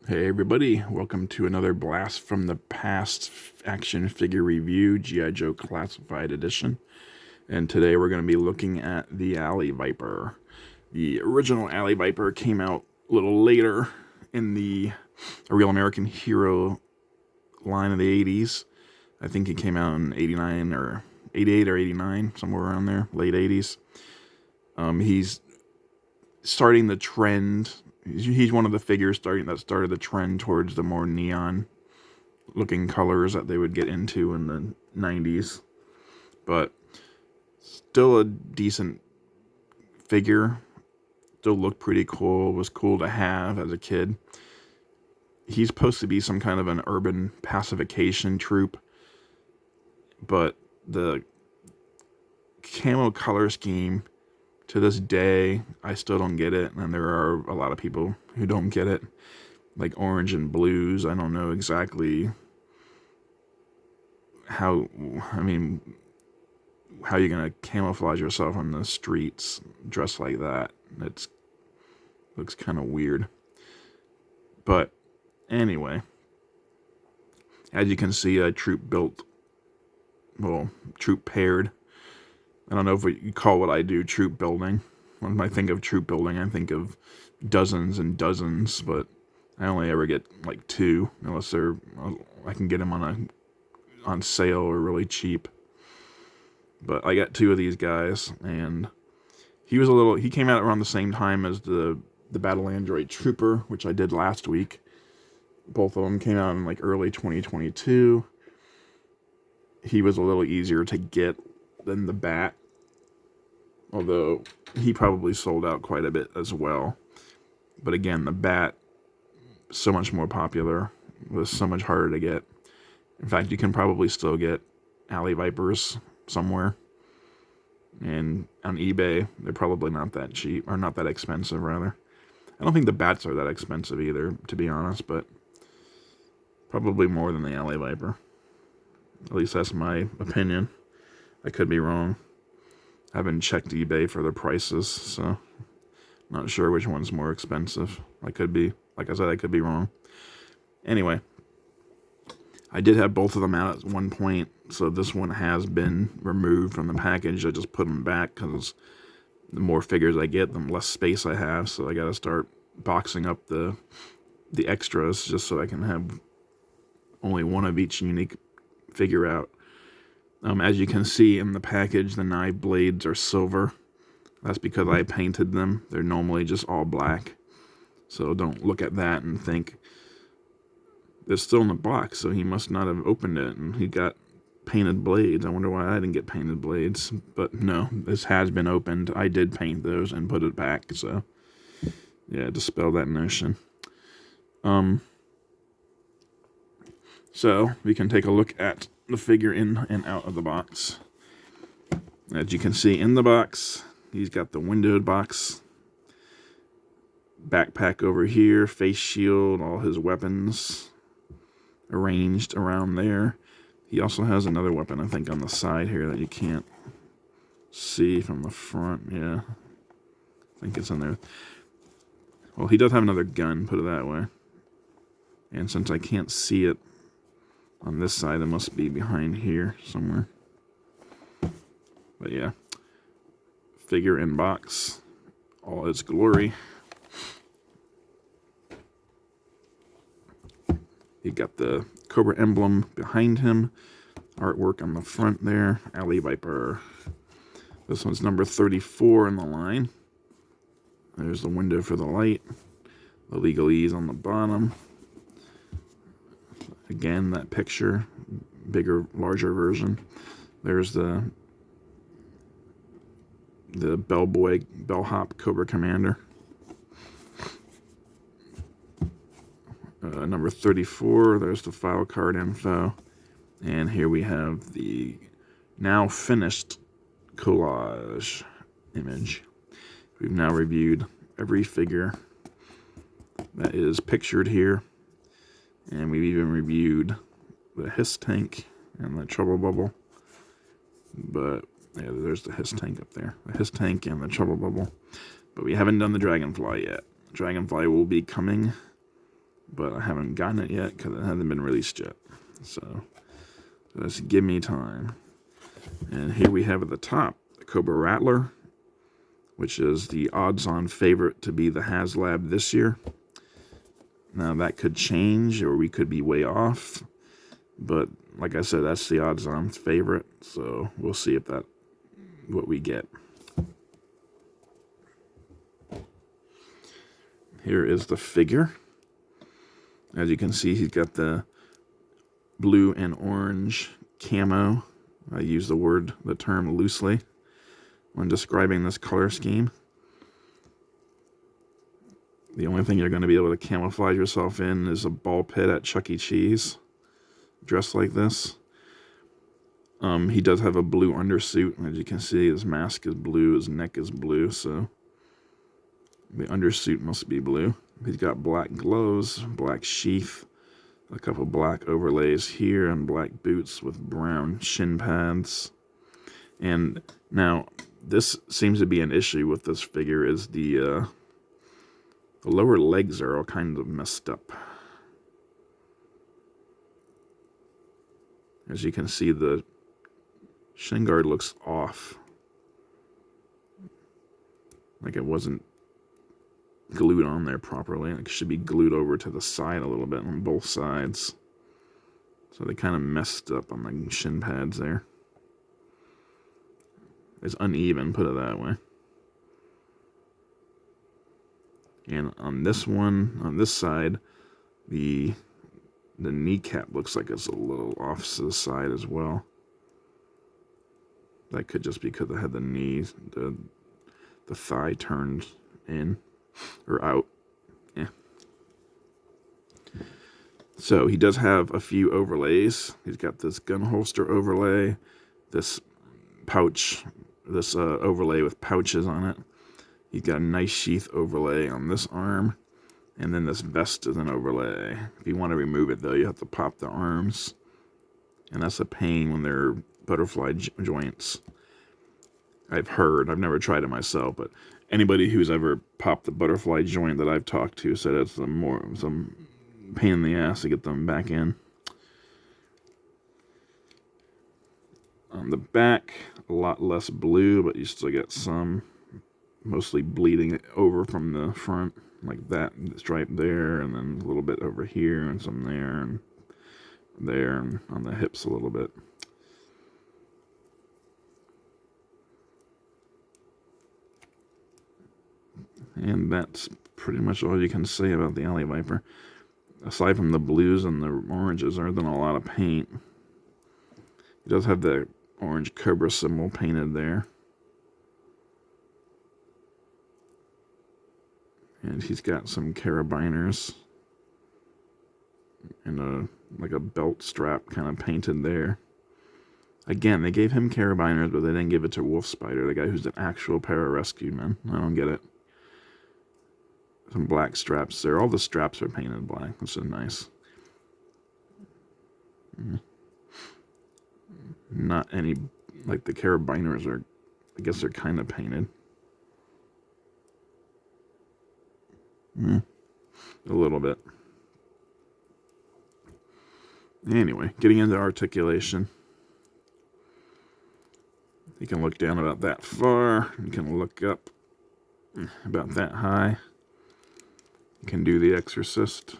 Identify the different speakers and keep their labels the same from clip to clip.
Speaker 1: Hey everybody, welcome to another Blast from the Past action figure review, G.I.Joe Classified Edition. And today we're going to be looking at the Alley Viper. The original Alley Viper came out a little later in the A Real American Hero line of the 80s. I think it came out in 89 or 88 or 89, somewhere around there, late 80s. He's starting the trend. He's one of the figures that started the trend towards the more neon looking colors that they would get into in the 90s. But still a decent figure. Still looked pretty cool. Was cool to have as a kid. He's supposed to be some kind of an urban pacification troop, but the camo color scheme, to this day, I still don't get it, and there are a lot of people who don't get it. Like orange and blues, I don't know exactly how you're gonna camouflage yourself on the streets dressed like that. It looks kind of weird. But anyway, as you can see, a troop paired. I don't know if you call what I do troop building. When I think of troop building, I think of dozens and dozens, but I only ever get like two, unless I can get them on sale or really cheap. But I got two of these guys, and he came out around the same time as the Battle Android Trooper, which I did last week. Both of them came out in like early 2022. He was a little easier to get than the B.A.T, although he probably sold out quite a bit as well. But again, the B.A.T, so much more popular, was so much harder to get. In fact, you can probably still get Alley Vipers somewhere, and on eBay they're probably not that cheap, or not that expensive rather. I don't think the B.A.Ts are that expensive either, to be honest, but probably more than the Alley Viper. At least that's my opinion. I could be wrong. I haven't checked eBay for the prices, so not sure which one's more expensive. Like I said, I could be wrong. Anyway, I did have both of them out at one point, so this one has been removed from the package. I just put them back because the more figures I get, the less space I have, so I gotta start boxing up the extras just so I can have only one of each unique figure out. As you can see in the package, the knife blades are silver. That's because I painted them. They're normally just all black. So don't look at that and think, they're still in the box, so he must not have opened it, and he got painted blades. I wonder why I didn't get painted blades. But no, this has been opened. I did paint those and put it back, so yeah, dispel that notion. So we can take a look at the figure in and out of the box. As you can see in the box, he's got the windowed box, backpack over here, face shield, all his weapons arranged around there. He also has another weapon, I think, on the side here that you can't see from the front. Yeah, I think it's in there. Well, he does have another gun, put it that way. And since I can't see it on this side, it must be behind here somewhere. But yeah, figure in box, all its glory. You got the Cobra emblem behind him, artwork on the front there, Alley Viper. This one's number 34 in the line. There's the window for the light, the legalese on the bottom. Again, that picture, bigger, larger version. There's the bellhop Cobra Commander. Number 34, there's the file card info. And here we have the now finished collage image. We've now reviewed every figure that is pictured here. And we've even reviewed the Hiss Tank and the Trouble Bubble. But yeah, there's the Hiss Tank up there. The Hiss Tank and the Trouble Bubble. But we haven't done the Dragonfly yet. Dragonfly will be coming but I haven't gotten it yet because it hasn't been released yet. So just give me time. And here we have at the top the Cobra Rattler, which is the odds-on favorite to be the HasLab this year. Now that could change, or we could be way off. But like I said, that's the odds-on favorite. So we'll see if that what we get. Here is the figure. As you can see, he's got the blue and orange camo. I use the term loosely when describing this color scheme. The only thing you're going to be able to camouflage yourself in is a ball pit at Chuck E. Cheese, dressed like this. He does have a blue undersuit. As you can see, his mask is blue, his neck is blue, so the undersuit must be blue. He's got black gloves, black sheath, a couple black overlays here, and black boots with brown shin pads. And now, this seems to be an issue with this figure, is the lower legs are all kind of messed up. As you can see, the shin guard looks off. Like it wasn't glued on there properly. Like it should be glued over to the side a little bit on both sides. So they kind of messed up on the shin pads there. It's uneven, put it that way. And on this one, on this side, the kneecap looks like it's a little off to the side as well. That could just be because it had the knee, the thigh turned in or out. Yeah. So he does have a few overlays. He's got this gun holster overlay, this pouch, this overlay with pouches on it. He's got a nice sheath overlay on this arm, and then this vest is an overlay. If you want to remove it, though, you have to pop the arms, and that's a pain when they're butterfly joints. I've heard, I've never tried it myself, but anybody who's ever popped the butterfly joint that I've talked to said it's some pain in the ass to get them back in. On the back, a lot less blue, but you still get some, mostly bleeding over from the front, like that stripe there, and then a little bit over here, and some there, and on the hips a little bit. And that's pretty much all you can say about the Alley Viper. Aside from the blues and the oranges, other than a lot of paint. He does have the orange Cobra symbol painted there. And he's got some carabiners and like a belt strap kind of painted there. Again, they gave him carabiners, but they didn't give it to Wolf Spider, the guy who's an actual pararescue man. I don't get it. Some black straps there. All the straps are painted black, which is nice. Not any, like the carabiners are, I guess they're kind of painted. A little bit. Anyway, getting into articulation. You can look down about that far. You can look up about that high. You can do the Exorcist.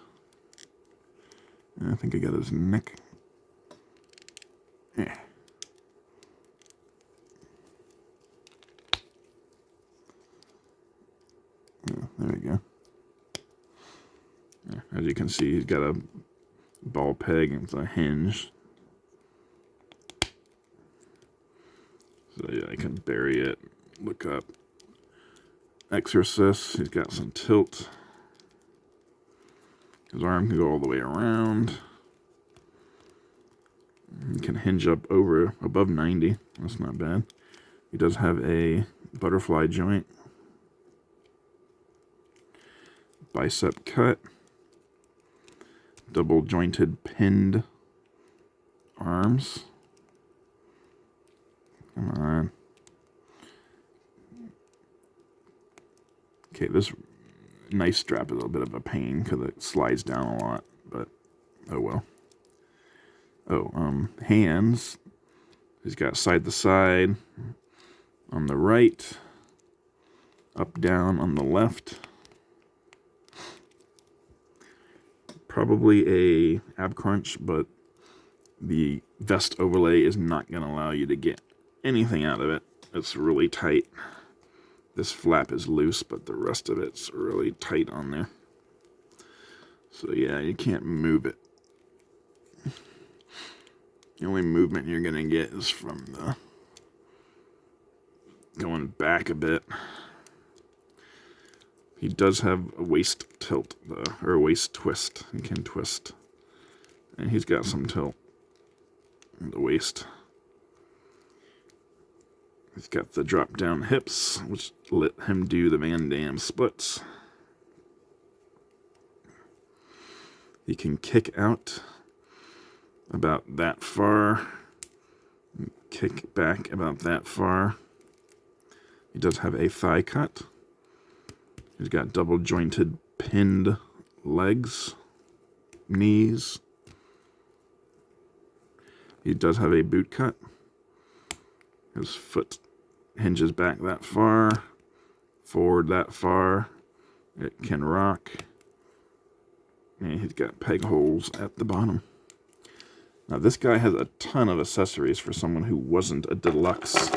Speaker 1: I think I got his neck. Yeah. There we go. Yeah, as you can see, he's got a ball peg and it's a hinge. So yeah, I can bury it, look up. Exorcist, he's got some tilt. His arm can go all the way around. He can hinge up above 90. That's not bad. He does have a butterfly joint. Bicep cut. Double jointed pinned arms. Come on. Okay, this knife strap is a bit of a pain because it slides down a lot, but oh well. Oh, hands. He's got side to side on the right, up down on the left. Probably a ab crunch, but the vest overlay is not going to allow you to get anything out of it. It's really tight. This flap is loose, but the rest of it's really tight on there. So yeah, you can't move it. The only movement you're going to get is from the going back a bit. He does have a waist tilt, though, or a waist twist. He can twist. And he's got some tilt in the waist. He's got the drop down hips, which let him do the Van Damme splits. He can kick out about that far, kick back about that far. He does have a thigh cut. He's got double jointed pinned legs, knees. He does have a boot cut. His foot hinges back that far, forward that far. It can rock. And he's got peg holes at the bottom. Now this guy has a ton of accessories for someone who wasn't a deluxe,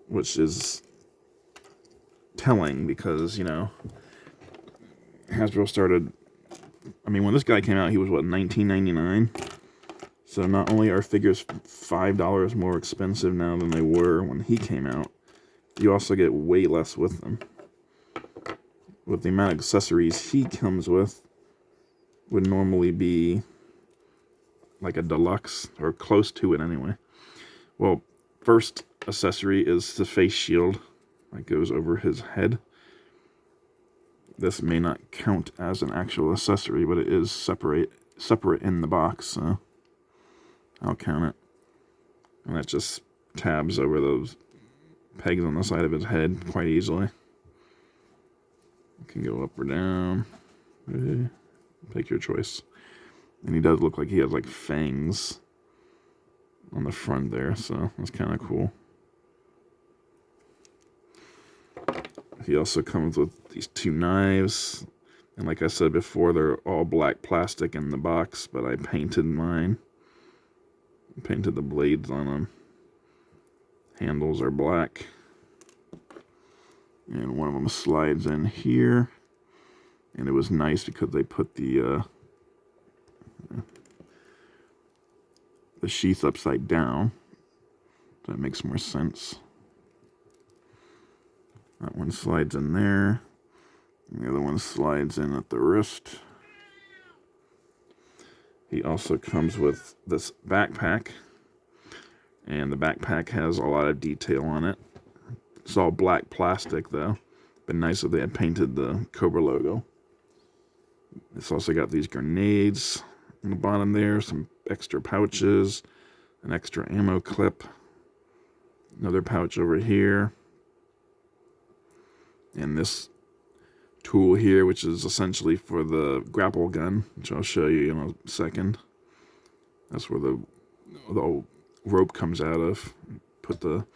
Speaker 1: which is telling because, you know, Hasbro started, I mean, when this guy came out, he was, what, $19.99? So not only are figures $5 more expensive now than they were when he came out, you also get way less with them. With the amount of accessories he comes with, would normally be like a deluxe, or close to it anyway. Well, first accessory is the face shield that goes over his head. This may not count as an actual accessory, but it is separate in the box, so I'll count it. And that just tabs over those pegs on the side of his head quite easily. It can go up or down. Take your choice. And he does look like he has like fangs on the front there, so that's kind of cool. He also comes with these two knives, and like I said before, they're all black plastic in the box, but I painted mine. Painted the blades on them. Handles are black. And one of them slides in here. And it was nice because they put the sheath upside down. That makes more sense. That one slides in there. And the other one slides in at the wrist. He also comes with this backpack. And the backpack has a lot of detail on it. It's all black plastic though. Been nice if they had painted the Cobra logo. It's also got these grenades on the bottom there, some extra pouches, an extra ammo clip, another pouch over here, and this tool here, which is essentially for the grapple gun, which I'll show you in a second. That's where the rope comes out of. Put the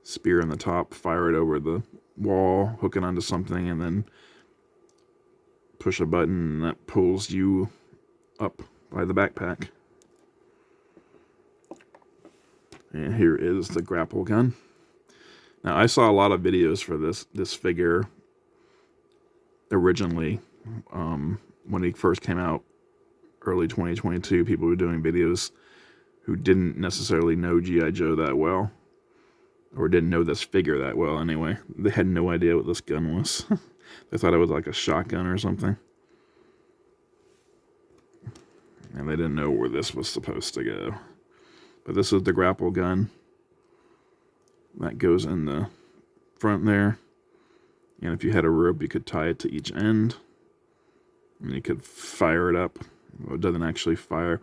Speaker 1: spear in the top, fire it over the wall, hook it onto something, and then push a button, and that pulls you up by the backpack. And here is the grapple gun. Now, I saw a lot of videos for this figure originally. When he first came out, early 2022, people were doing videos who didn't necessarily know G.I. Joe that well, or didn't know this figure that well anyway. They had no idea what this gun was. They thought it was like a shotgun or something. And they didn't know where this was supposed to go. But this is the grapple gun. That goes in the front there. And if you had a rope, you could tie it to each end. And you could fire it up. Well, it doesn't actually fire.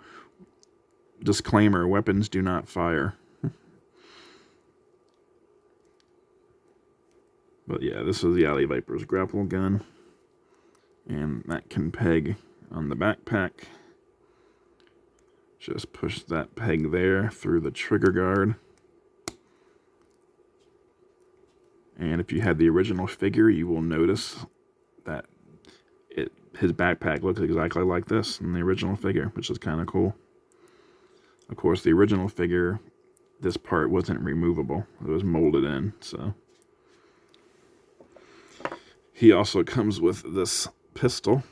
Speaker 1: Disclaimer, weapons do not fire. But yeah, this is the Alley Viper's grapple gun. And that can peg on the backpack. Just push that peg there through the trigger guard. And if you had the original figure, you will notice that his backpack looks exactly like this in the original figure, which is kind of cool. Of course, the original figure, this part wasn't removable. It was molded in, so. He also comes with this pistol,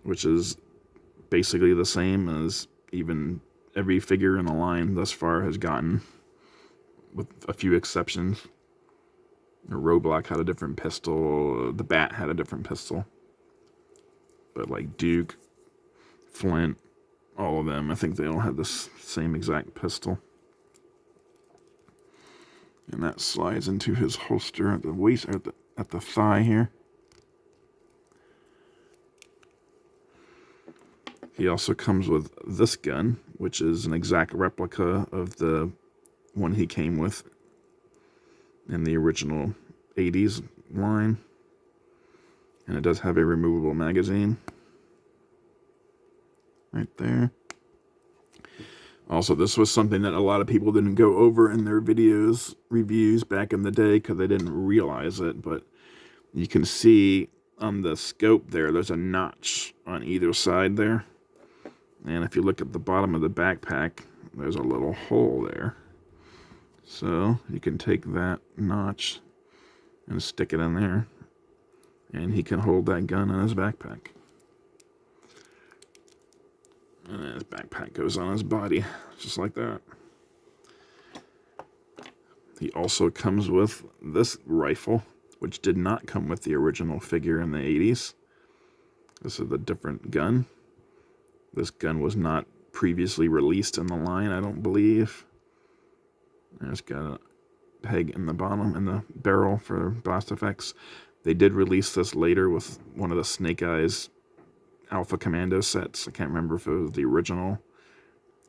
Speaker 1: which is basically the same as even every figure in the line thus far has gotten, with a few exceptions. Roblox had a different pistol. The B.A.T had a different pistol. But like Duke, Flint, all of them, I think they all have this same exact pistol. And that slides into his holster at the waist, or at the thigh here. He also comes with this gun, which is an exact replica of the one he came with in the original 80s line. And it does have a removable magazine right there. Also, this was something that a lot of people didn't go over in their reviews back in the day because they didn't realize it, but you can see on the scope there's a notch on either side there. And if you look at the bottom of the backpack, there's a little hole there. So you can take that notch and stick it in there, and he can hold that gun in his backpack. And then his backpack goes on his body, just like that. He also comes with this rifle, which did not come with the original figure in the 80s. This is a different gun. This gun was not previously released in the line, I don't believe. And it's got a peg in the bottom and the barrel for blast effects. They did release this later with one of the Snake Eyes Alpha Commando sets. I can't remember if it was the original.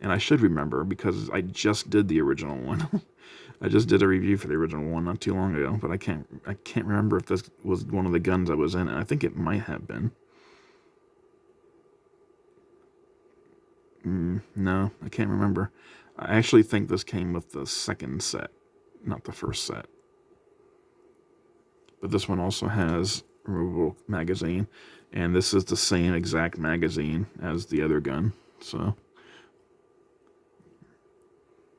Speaker 1: And I should remember because I just did the original one. I just did a review for the original one not too long ago, but I can't remember if this was one of the guns I was in. I think it might have been. No, I can't remember. I actually think this came with the second set, not the first set. But this one also has a removable magazine, and this is the same exact magazine as the other gun. So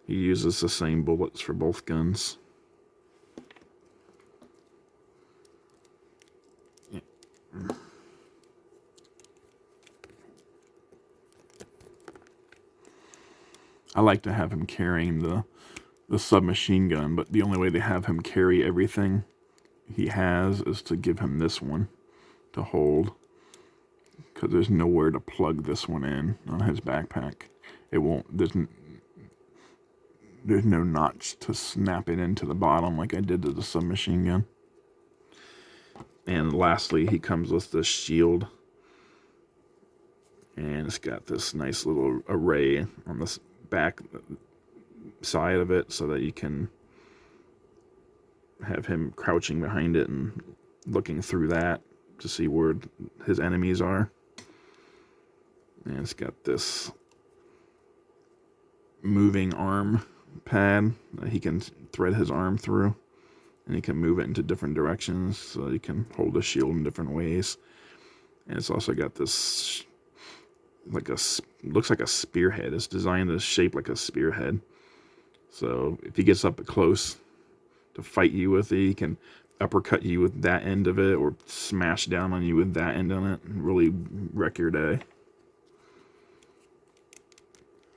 Speaker 1: he uses the same bullets for both guns. Yeah. I like to have him carrying the submachine gun, but the only way they have him carry everything he has is to give him this one to hold, because there's nowhere to plug this one in on his backpack. It won't, there's no notch to snap it into the bottom like I did to the submachine gun. And lastly, he comes with this shield, and it's got this nice little array on this back side of it so that you can have him crouching behind it and looking through that to see where his enemies are. And it's got this moving arm pad that he can thread his arm through, and he can move it into different directions so he can hold the shield in different ways. And it's also got this looks like a spearhead. It's designed to shape like a spearhead. So if he gets up close to fight you with it, he can uppercut you with that end of it, or smash down on you with that end on it, and really wreck your day.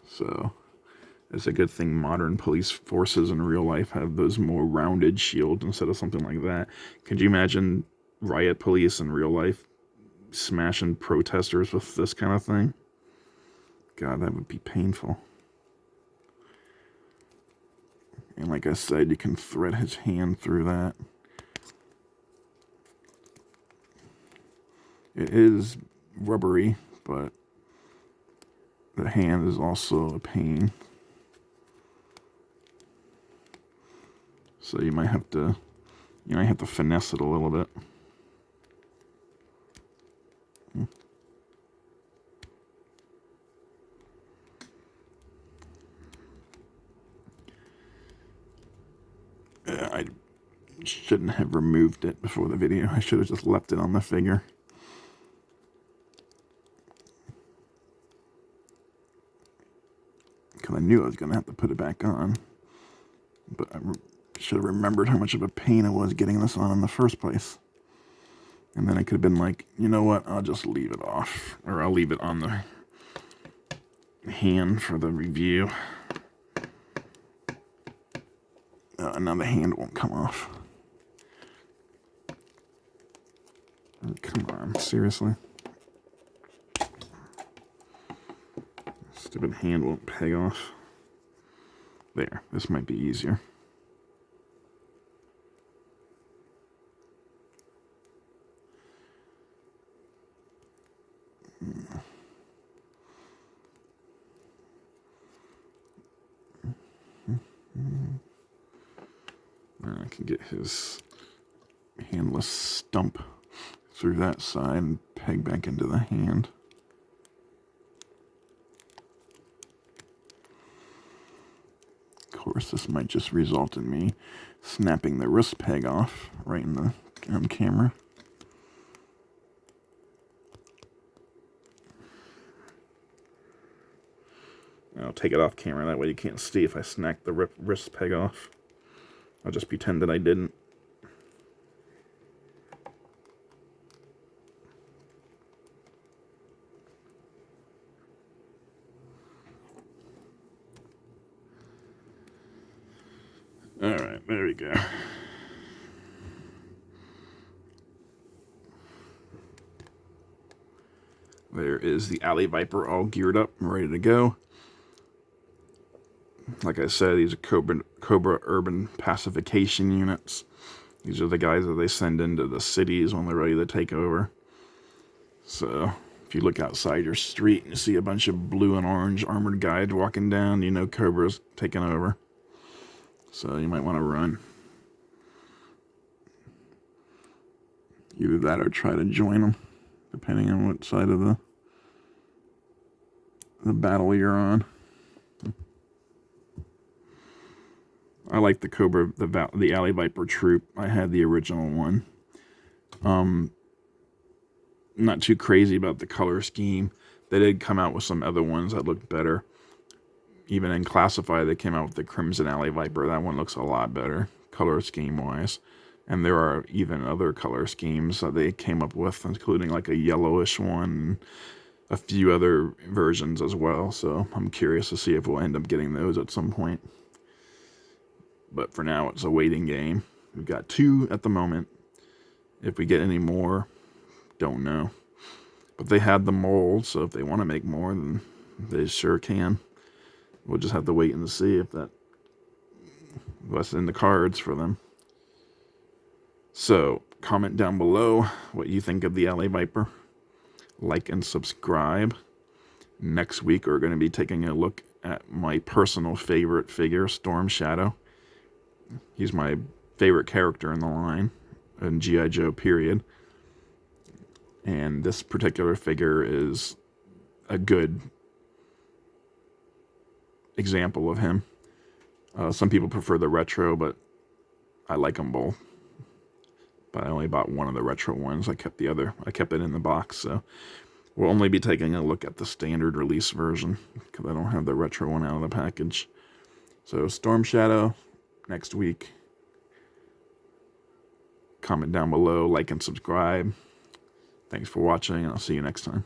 Speaker 1: So it's a good thing modern police forces in real life have those more rounded shields instead of something like that. Could you imagine riot police in real life smashing protesters with this kind of thing? God, that would be painful. And like I said, you can thread his hand through that. It is rubbery, but the hand is also a pain. So you might have to finesse it a little bit. shouldn't have removed it before the video. I should have just left it on the figure. Because I knew I was going to have to put it back on. But I should have remembered how much of a pain it was getting this on in the first place. And then I could have been like, you know what, I'll just leave it off. Or I'll leave it on the hand for the review. Now the hand won't come off. Oh, come on, seriously? Stupid hand won't peg off. There, this might be easier. I can get his handless stump through that side and peg back into the hand. Of course, this might just result in me snapping the wrist peg off right in the on camera. I'll take it off camera, that way you can't see if I snap the wrist peg off. I'll just pretend that I didn't. Alright, there we go. There is the Alley Viper all geared up and ready to go. Like I said, these are Cobra Urban Pacification Units. These are the guys that they send into the cities when they're ready to take over. So, if you look outside your street and you see a bunch of blue and orange armored guys walking down, you know Cobra's taking over. So, you might want to run. Either that or try to join them, depending on what side of the battle you're on. I like the Cobra, the Alley Viper troop. I had the original one. Not too crazy about the color scheme. They did come out with some other ones that looked better. Even in Classified, they came out with the Crimson Alley Viper. That one looks a lot better, color scheme-wise. And there are even other color schemes that they came up with, including like a yellowish one, and a few other versions as well. So I'm curious to see if we'll end up getting those at some point. But for now, it's a waiting game. We've got 2 at the moment. If we get any more, don't know. But they had the mold, so if they want to make more, then they sure can. We'll just have to wait and see if what's in the cards for them. So, comment down below what you think of the Alley Viper. Like and subscribe. Next week, we're going to be taking a look at my personal favorite figure, Storm Shadow. He's my favorite character in the line, in G.I.Joe, period. And this particular figure is a good example of him. Some people prefer the retro, but I like them both. But I only bought one of the retro ones. I kept it in the box, so we'll only be taking a look at the standard release version, because I don't have the retro one out of the package. So, Storm Shadow, next week. Comment down below, like and subscribe. Thanks for watching, and I'll see you next time.